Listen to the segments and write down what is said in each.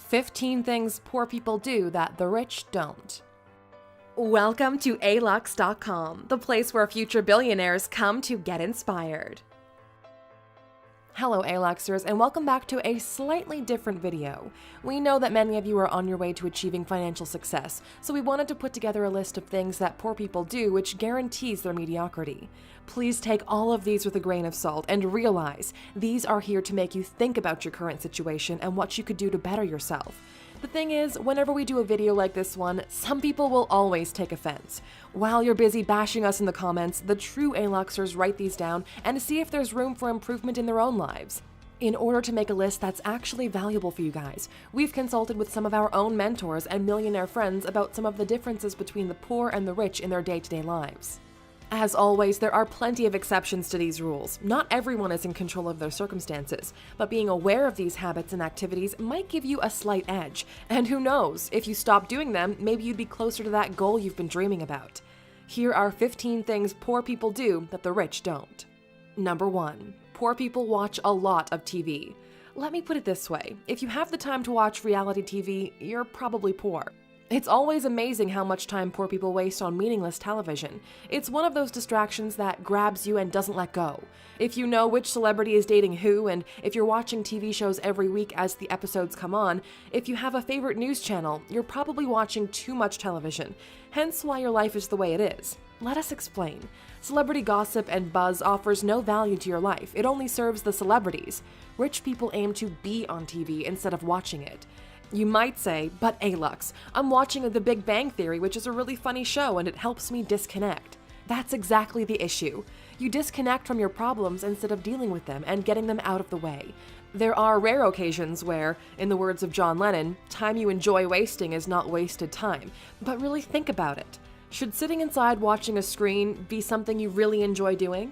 15 things poor people do that the rich don't. Welcome to Alux.com, the place where future billionaires come to get inspired. Hello Aluxers, and welcome back to a slightly different video. We know that many of you are on your way to achieving financial success, so we wanted to put together a list of things that poor people do which guarantees their mediocrity. Please take all of these with a grain of salt and realize these are here to make you think about your current situation and what you could do to better yourself. The thing is, whenever we do a video like this one, some people will always take offense. While you're busy bashing us in the comments, the true Aluxers write these down and see if there's room for improvement in their own lives. In order to make a list that's actually valuable for you guys, we've consulted with some of our own mentors and millionaire friends about some of the differences between the poor and the rich in their day-to-day lives. As always, there are plenty of exceptions to these rules. Not everyone is in control of their circumstances, but being aware of these habits and activities might give you a slight edge. And who knows, if you stop doing them, maybe you'd be closer to that goal you've been dreaming about. Here are 15 things poor people do that the rich don't. Number 1. Poor people watch a lot of TV. Let me put it this way, if you have the time to watch reality TV, you're probably poor. It's always amazing how much time poor people waste on meaningless television. It's one of those distractions that grabs you and doesn't let go. If you know which celebrity is dating who, and if you're watching TV shows every week as the episodes come on, if you have a favorite news channel, you're probably watching too much television, hence why your life is the way it is. Let us explain. Celebrity gossip and buzz offers no value to your life, it only serves the celebrities. Rich people aim to be on TV instead of watching it. You might say, but Alux, I'm watching The Big Bang Theory, which is a really funny show and it helps me disconnect. That's exactly the issue. You disconnect from your problems instead of dealing with them and getting them out of the way. There are rare occasions where, in the words of John Lennon, time you enjoy wasting is not wasted time. But really think about it. Should sitting inside watching a screen be something you really enjoy doing?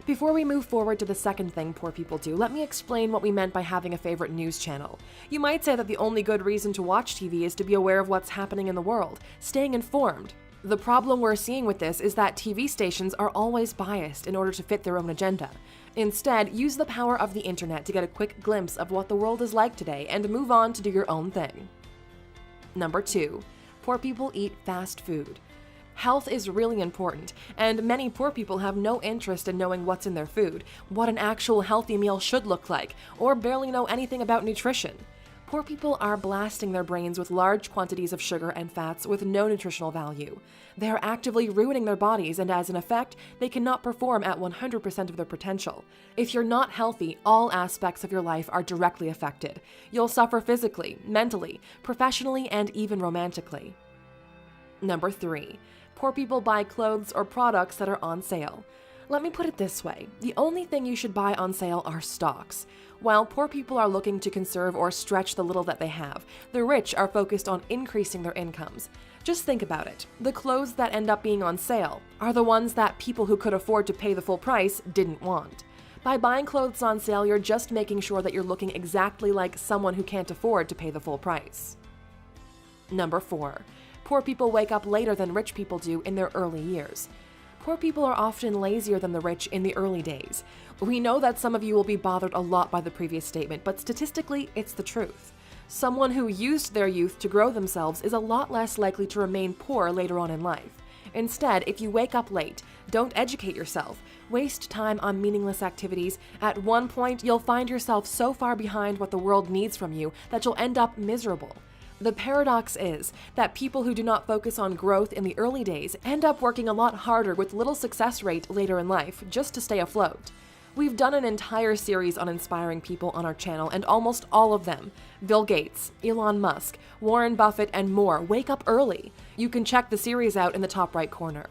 Before we move forward to the second thing poor people do, let me explain what we meant by having a favorite news channel. You might say that the only good reason to watch TV is to be aware of what's happening in the world, staying informed. The problem we're seeing with this is that TV stations are always biased in order to fit their own agenda. Instead, use the power of the internet to get a quick glimpse of what the world is like today and move on to do your own thing. Number 2. Poor people eat fast food. Health is really important, and many poor people have no interest in knowing what's in their food, what an actual healthy meal should look like, or barely know anything about nutrition. Poor people are blasting their brains with large quantities of sugar and fats with no nutritional value. They are actively ruining their bodies, and as an effect, they cannot perform at 100% of their potential. If you're not healthy, all aspects of your life are directly affected. You'll suffer physically, mentally, professionally, and even romantically. Number 3. Poor people buy clothes or products that are on sale. Let me put it this way, the only thing you should buy on sale are stocks. While poor people are looking to conserve or stretch the little that they have, the rich are focused on increasing their incomes. Just think about it. The clothes that end up being on sale are the ones that people who could afford to pay the full price didn't want. By buying clothes on sale, you're just making sure that you're looking exactly like someone who can't afford to pay the full price. Number 4. Poor people wake up later than rich people do in their early years. Poor people are often lazier than the rich in the early days. We know that some of you will be bothered a lot by the previous statement, but statistically, it's the truth. Someone who used their youth to grow themselves is a lot less likely to remain poor later on in life. Instead, if you wake up late, don't educate yourself, waste time on meaningless activities, at one point you'll find yourself so far behind what the world needs from you that you'll end up miserable. The paradox is that people who do not focus on growth in the early days end up working a lot harder with little success rate later in life just to stay afloat. We've done an entire series on inspiring people on our channel, and almost all of them, Bill Gates, Elon Musk, Warren Buffett, and more, wake up early. You can check the series out in the top right corner.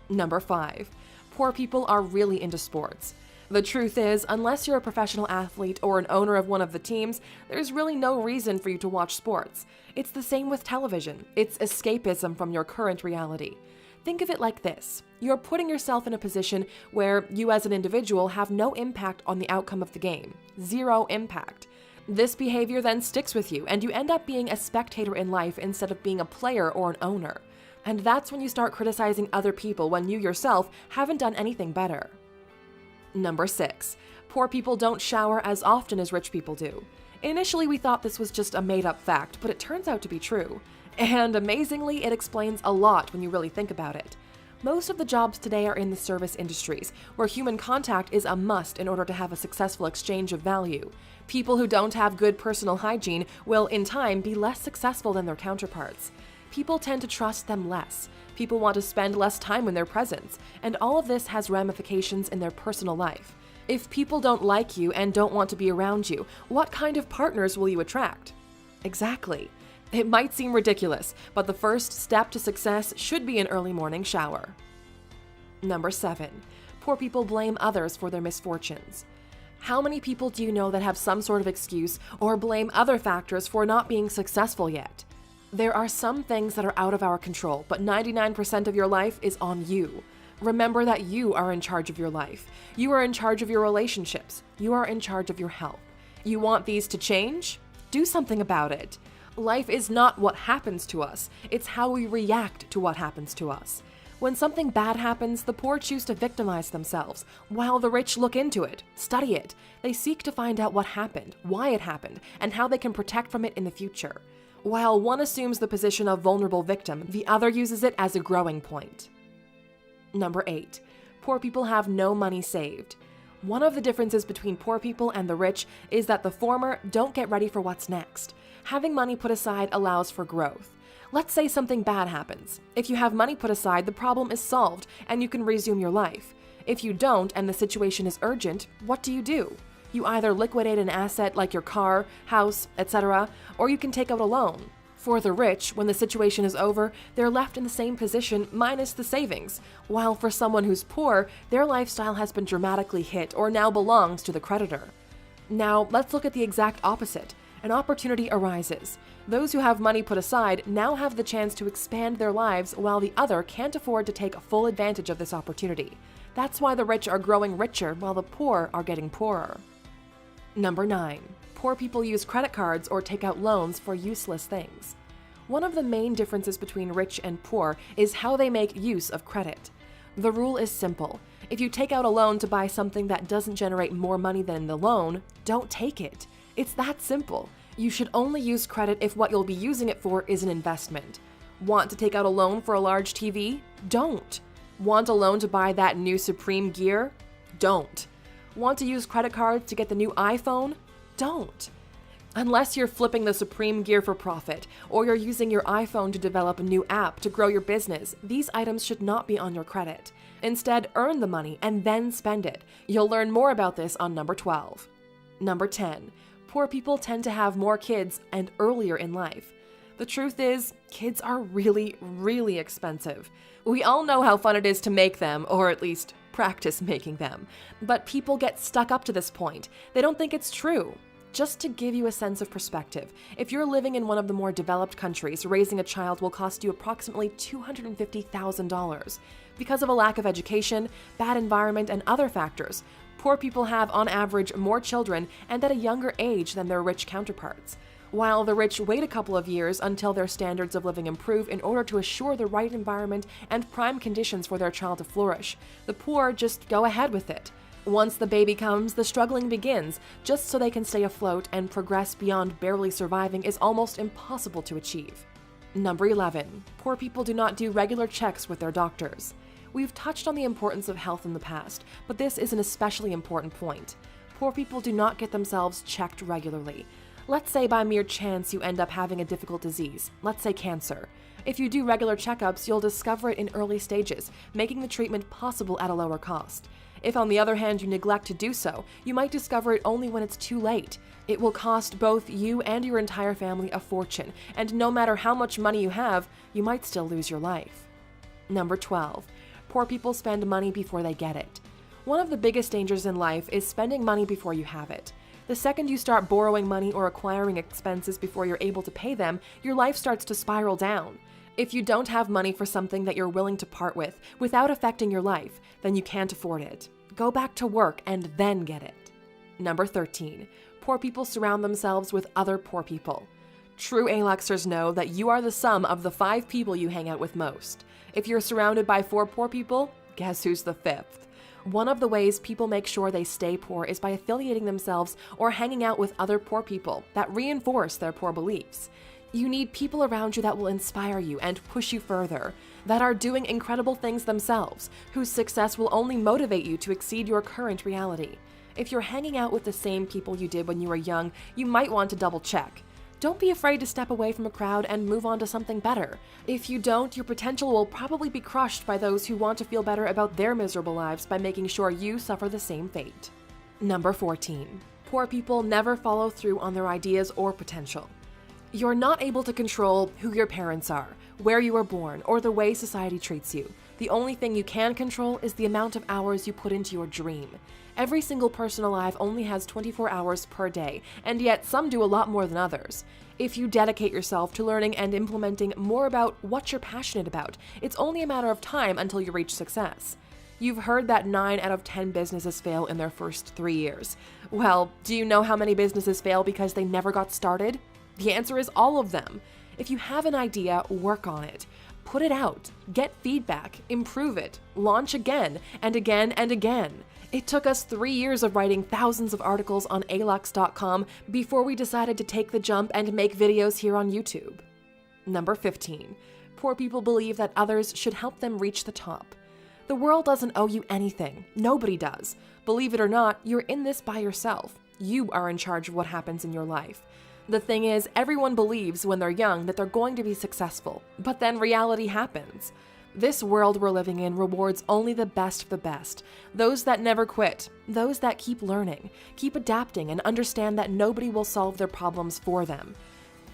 Number 5. Poor people are really into sports. The truth is, unless you're a professional athlete or an owner of one of the teams, there's really no reason for you to watch sports. It's the same with television. It's escapism from your current reality. Think of it like this. You're putting yourself in a position where you as an individual have no impact on the outcome of the game. Zero impact. This behavior then sticks with you, and you end up being a spectator in life instead of being a player or an owner. And that's when you start criticizing other people when you yourself haven't done anything better. Number 6. Poor people don't shower as often as rich people do. Initially, we thought this was just a made-up fact, but it turns out to be true. And amazingly, it explains a lot when you really think about it. Most of the jobs today are in the service industries, where human contact is a must in order to have a successful exchange of value. People who don't have good personal hygiene will, in time, be less successful than their counterparts. People tend to trust them less. People want to spend less time in their presence, and all of this has ramifications in their personal life. If people don't like you and don't want to be around you, what kind of partners will you attract? Exactly. It might seem ridiculous, but the first step to success should be an early morning shower. Number 7. Poor people blame others for their misfortunes. How many people do you know that have some sort of excuse or blame other factors for not being successful yet? There are some things that are out of our control, but 99% of your life is on you. Remember that you are in charge of your life. You are in charge of your relationships. You are in charge of your health. You want these to change? Do something about it. Life is not what happens to us. It's how we react to what happens to us. When something bad happens, the poor choose to victimize themselves, while the rich look into it, study it. They seek to find out what happened, why it happened, and how they can protect from it in the future. While one assumes the position of vulnerable victim, the other uses it as a growing point. Number 8. Poor people have no money saved. One of the differences between poor people and the rich is that the former don't get ready for what's next. Having money put aside allows for growth. Let's say something bad happens. If you have money put aside, the problem is solved and you can resume your life. If you don't and the situation is urgent, what do? You either liquidate an asset like your car, house, etc., or you can take out a loan. For the rich, when the situation is over, they're left in the same position minus the savings, while for someone who's poor, their lifestyle has been dramatically hit or now belongs to the creditor. Now, let's look at the exact opposite. An opportunity arises. Those who have money put aside now have the chance to expand their lives while the other can't afford to take full advantage of this opportunity. That's why the rich are growing richer while the poor are getting poorer. Number 9. Poor people use credit cards or take out loans for useless things. One of the main differences between rich and poor is how they make use of credit. The rule is simple. If you take out a loan to buy something that doesn't generate more money than the loan, don't take it. It's that simple. You should only use credit if what you'll be using it for is an investment. Want to take out a loan for a large TV? Don't. Want a loan to buy that new Supreme gear? Don't. Want to use credit cards to get the new iPhone? Don't. Unless you're flipping the Supreme gear for profit, or you're using your iPhone to develop a new app to grow your business, these items should not be on your credit. Instead, earn the money and then spend it. You'll learn more about this on number 12. Number 10. Poor people tend to have more kids and earlier in life. The truth is, kids are really, really expensive. We all know how fun it is to make them, or at least practice making them. But people get stuck up to this point. They don't think it's true. Just to give you a sense of perspective, if you're living in one of the more developed countries, raising a child will cost you approximately $250,000. Because of a lack of education, bad environment, and other factors, poor people have, on average, more children and at a younger age than their rich counterparts. While the rich wait a couple of years until their standards of living improve in order to assure the right environment and prime conditions for their child to flourish, the poor just go ahead with it. Once the baby comes, the struggling begins, just so they can stay afloat and progress beyond barely surviving is almost impossible to achieve. Number 11. Poor people do not do regular checks with their doctors. We've touched on the importance of health in the past, but this is an especially important point. Poor people do not get themselves checked regularly. Let's say by mere chance you end up having a difficult disease, let's say cancer. If you do regular checkups, you'll discover it in early stages, making the treatment possible at a lower cost. If, on the other hand, you neglect to do so, you might discover it only when it's too late. It will cost both you and your entire family a fortune, and no matter how much money you have, you might still lose your life. Number 12. Poor people spend money before they get it. One of the biggest dangers in life is spending money before you have it. The second you start borrowing money or acquiring expenses before you're able to pay them, your life starts to spiral down. If you don't have money for something that you're willing to part with without affecting your life, then you can't afford it. Go back to work and then get it. Number 13. Poor people surround themselves with other poor people. True Aluxers know that you are the sum of the 5 people you hang out with most. If you're surrounded by 4 poor people, guess who's the 5th? One of the ways people make sure they stay poor is by affiliating themselves or hanging out with other poor people that reinforce their poor beliefs. You need people around you that will inspire you and push you further, that are doing incredible things themselves, whose success will only motivate you to exceed your current reality. If you're hanging out with the same people you did when you were young, you might want to double check. Don't be afraid to step away from a crowd and move on to something better. If you don't, your potential will probably be crushed by those who want to feel better about their miserable lives by making sure you suffer the same fate. Number 14. Poor people never follow through on their ideas or potential. You're not able to control who your parents are, where you were born, or the way society treats you. The only thing you can control is the amount of hours you put into your dream. Every single person alive only has 24 hours per day, and yet some do a lot more than others. If you dedicate yourself to learning and implementing more about what you're passionate about, it's only a matter of time until you reach success. You've heard that 9 out of 10 businesses fail in their first 3 years. Well, do you know how many businesses fail because they never got started? The answer is all of them. If you have an idea, work on it. Put it out, get feedback, improve it, launch again and again and again. It took us 3 years of writing thousands of articles on Alux.com before we decided to take the jump and make videos here on YouTube. Number 15. Poor people believe that others should help them reach the top. The world doesn't owe you anything. Nobody does. Believe it or not, you're in this by yourself. You are in charge of what happens in your life. The thing is, everyone believes when they're young that they're going to be successful, but then reality happens. This world we're living in rewards only the best of the best, those that never quit, those that keep learning, keep adapting, and understand that nobody will solve their problems for them.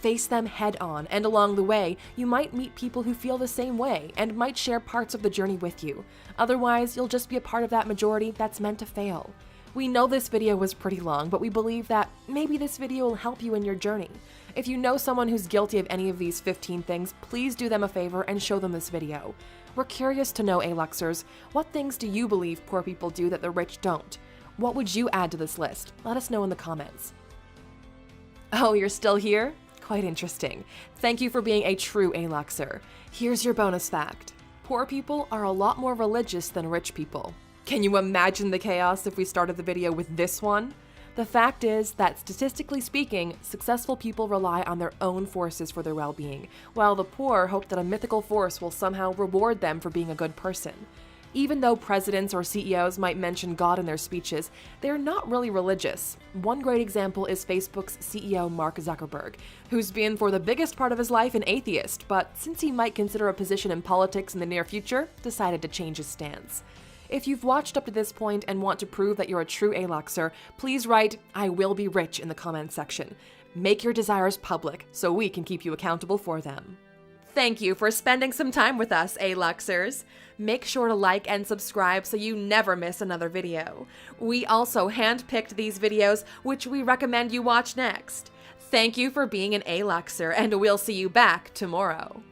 Face them head on, and along the way, you might meet people who feel the same way and might share parts of the journey with you. Otherwise, you'll just be a part of that majority that's meant to fail. We know this video was pretty long, but we believe that maybe this video will help you in your journey. If you know someone who's guilty of any of these 15 things, please do them a favor and show them this video. We're curious to know, Aluxers, what things do you believe poor people do that the rich don't? What would you add to this list? Let us know in the comments. Oh, you're still here? Quite interesting. Thank you for being a true Aluxer. Here's your bonus fact. Poor people are a lot more religious than rich people. Can you imagine the chaos if we started the video with this one? The fact is that, statistically speaking, successful people rely on their own forces for their well-being, while the poor hope that a mythical force will somehow reward them for being a good person. Even though presidents or CEOs might mention God in their speeches, they're not really religious. One great example is Facebook's CEO Mark Zuckerberg, who's been for the biggest part of his life an atheist, but since he might consider a position in politics in the near future, decided to change his stance. If you've watched up to this point and want to prove that you're a true Aluxer, please write, "I will be rich" in the comments section. Make your desires public so we can keep you accountable for them. Thank you for spending some time with us, Aluxers. Make sure to like and subscribe so you never miss another video. We also handpicked these videos, which we recommend you watch next. Thank you for being an Aluxer, and we'll see you back tomorrow.